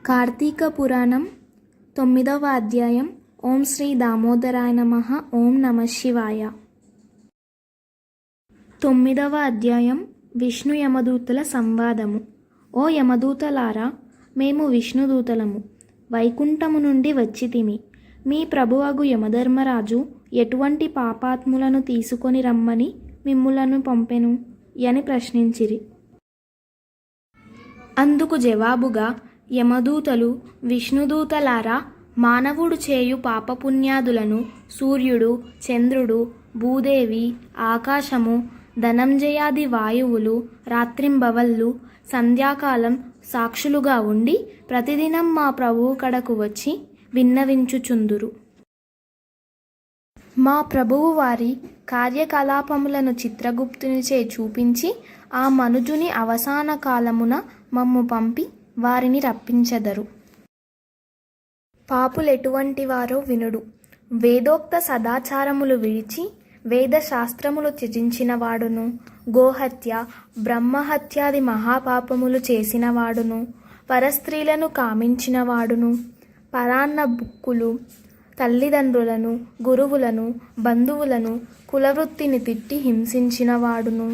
కార్తీక పురాణం 9వ అధ్యాయం. ఓం శ్రీ దామోదరాయ నమః. ఓం నమః శివాయ. 9వ అధ్యాయం. విష్ణు యమదూతల సంవాదము. ఓ యమదూతలారా, మేము విష్ణుదూతలము, వైకుంఠము నుండి వచ్చితిమి. మీ ప్రభువగు యమధర్మరాజు ఎటువంటి పాపాత్ములను తీసుకొని రమ్మని మిమ్ములను పంపెను అని ప్రశ్నించిరి. అందుకు జవాబుగా యమదూతలు, విష్ణుదూతలారా, మానవుడు చేయు పాపపుణ్యాదులను సూర్యుడు, చంద్రుడు, భూదేవి, ఆకాశము, ధనంజయాది వాయువులు రాత్రింబవళ్ళు సంధ్యాకాలం సాక్షులుగా ఉండి ప్రతిదినం మా ప్రభువు కడకు వచ్చి విన్నవించుచుందురు. మా ప్రభువు వారి కార్యకలాపములను చిత్రగుప్తునిచే చూపించి ఆ మనుజుని అవసాన కాలమున మమ్ము పంపి వారిని రప్పించెదరు. పాపులెటువంటి వారో వినుడు. వేదోక్త సదాచారములు విడిచి వేదశాస్త్రములు త్యజించిన వాడును, గోహత్య, బ్రహ్మహత్యాది మహాపాపములు చేసిన వాడును, పరస్త్రీలను కామించిన వాడును, పరాన్న బుక్కులు, తల్లిదండ్రులను, గురువులను, బంధువులను, కులవృత్తిని తిట్టి హింసించిన వాడును,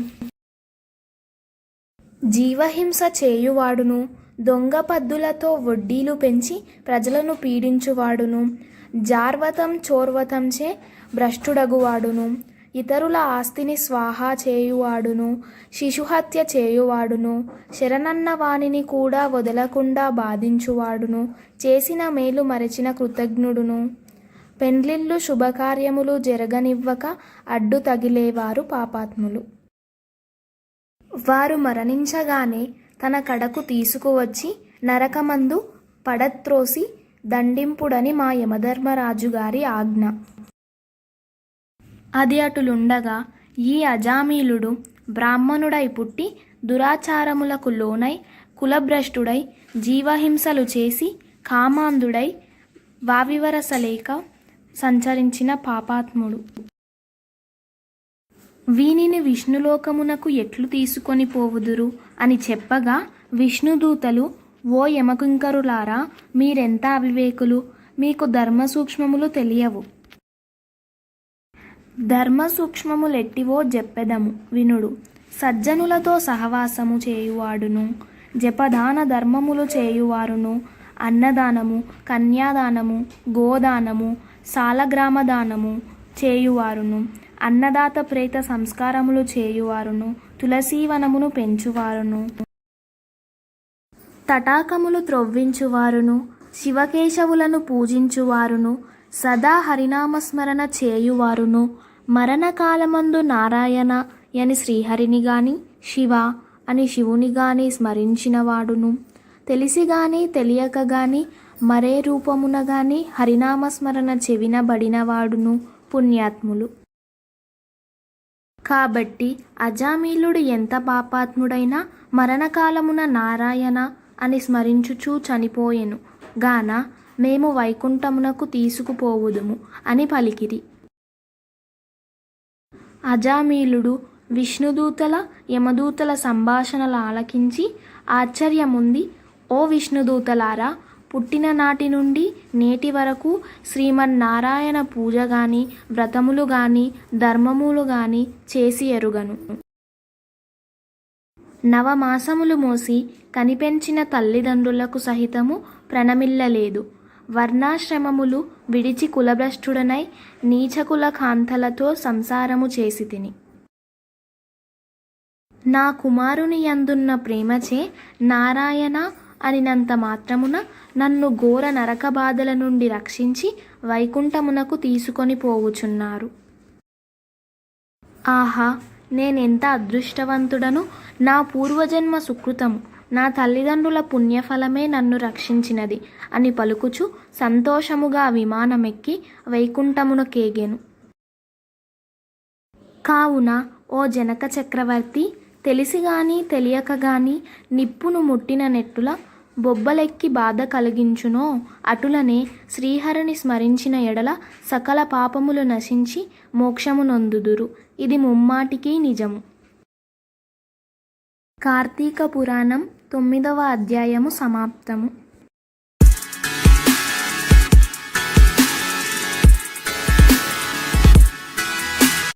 జీవహింస చేయువాడును, దొంగ పద్దులతో వడ్డీలు పెంచి ప్రజలను పీడించువాడును, జార్వతం చోర్వతంచే భ్రష్టుడగువాడును, ఇతరుల ఆస్తిని స్వాహా చేయువాడును, శిశుహత్య చేయువాడును, శరణన్న వానిని కూడా వదలకుండా బాధించువాడును, చేసిన మేలు మరచిన కృతజ్ఞుడును, పెండ్లిళ్ళు శుభకార్యములు జరగనివ్వక అడ్డు తగిలేవారు పాపాత్ములు. వారు మరణించగానే తన కడకు తీసుకువచ్చి నరకమందు పడత్రోసి దండింపుడని మా యమధర్మరాజు గారి ఆజ్ఞ. అది అటులుండగా ఈ అజామీలుడు బ్రాహ్మణుడై పుట్టి దురాచారములకు లోనై కులభ్రష్టుడై జీవహింసలు చేసి కామాంధుడై వావివరసలేక సంచరించిన పాపాత్ముడు. వీనిని విష్ణులోకమునకు ఎట్లు తీసుకొని పోవుదురు అని చెప్పగా విష్ణుదూతలు, ఓ యమకింకరులారా, మీరెంత అవివేకులు, మీకు ధర్మ సూక్ష్మములు తెలియవు. ధర్మ సూక్ష్మములెట్టివో చెప్పెదము వినుడు. సజ్జనులతో సహవాసము చేయువాడును, జపదాన ధర్మములు చేయువారును, అన్నదానము, కన్యాదానము, గోదానము, సాలగ్రామదానము చేయువారును, అన్నదాత ప్రేత సంస్కారములు చేయువారును, తులసీవనమును పెంచువారును, తటాకములు త్రొవ్వించువారును, శివకేశవులను పూజించువారును, సదా హరినామస్మరణ చేయువారును, మరణకాలమందు నారాయణ అని శ్రీహరిని గాని, శివ అని శివుని గాని స్మరించినవాడును, తెలిసి గాని తెలియక గాని మరే రూపమున గాని హరినామస్మరణ చెవినబడినవాడును పుణ్యాత్ములు. కాబట్టి అజామీలుడు ఎంత పాపాత్ముడైనా మరణకాలమున నారాయణ అని స్మరించుచూ చనిపోయెను గాన మేము వైకుంఠమునకు తీసుకుపోవుదుము అని పలికిరి. అజామీలుడు విష్ణుదూతల యమదూతల సంభాషణలు ఆలకించి ఆశ్చర్యముంది. ఓ విష్ణుదూతలారా, పుట్టిన నాటి నుండి నేటి వరకు శ్రీమన్నారాయణ పూజ గాని, వ్రతములు గాని, ధర్మములు గాని చేసి ఎరుగను. నవమాసములు మోసి కనిపెంచిన తల్లిదండ్రులకు సహితము ప్రణమిల్లలేదు. వర్ణాశ్రమములు విడిచి కులభ్రష్టుడనై నీచకుల కాంతలతో సంసారము చేసి తిని. నా కుమారుని యందున్న ప్రేమచే నారాయణ అనినంత మాత్రమున నన్ను ఘోర నరక బాధల నుండి రక్షించి వైకుంఠమునకు తీసుకొని పోవుచున్నారు. ఆహా, నేనెంత అదృష్టవంతుడను! నా పూర్వజన్మ సుకృతము, నా తల్లిదండ్రుల పుణ్యఫలమే నన్ను రక్షించినది అని పలుకుచు సంతోషముగా విమానమెక్కి వైకుంఠమునకేగెను. కావున ఓ జనక చక్రవర్తి, తెలిసి గాని తెలియక గాని నిప్పును ముట్టిన నెట్టుల బొబ్బలెక్కి బాధ కలిగించునో అటులనే శ్రీహరిని స్మరించిన ఎడల సకల పాపములు నశించి మోక్షము నొందుదురు. ఇది ముమ్మాటికి నిజము. కార్తీక పురాణం 9వ అధ్యాయము సమాప్తము.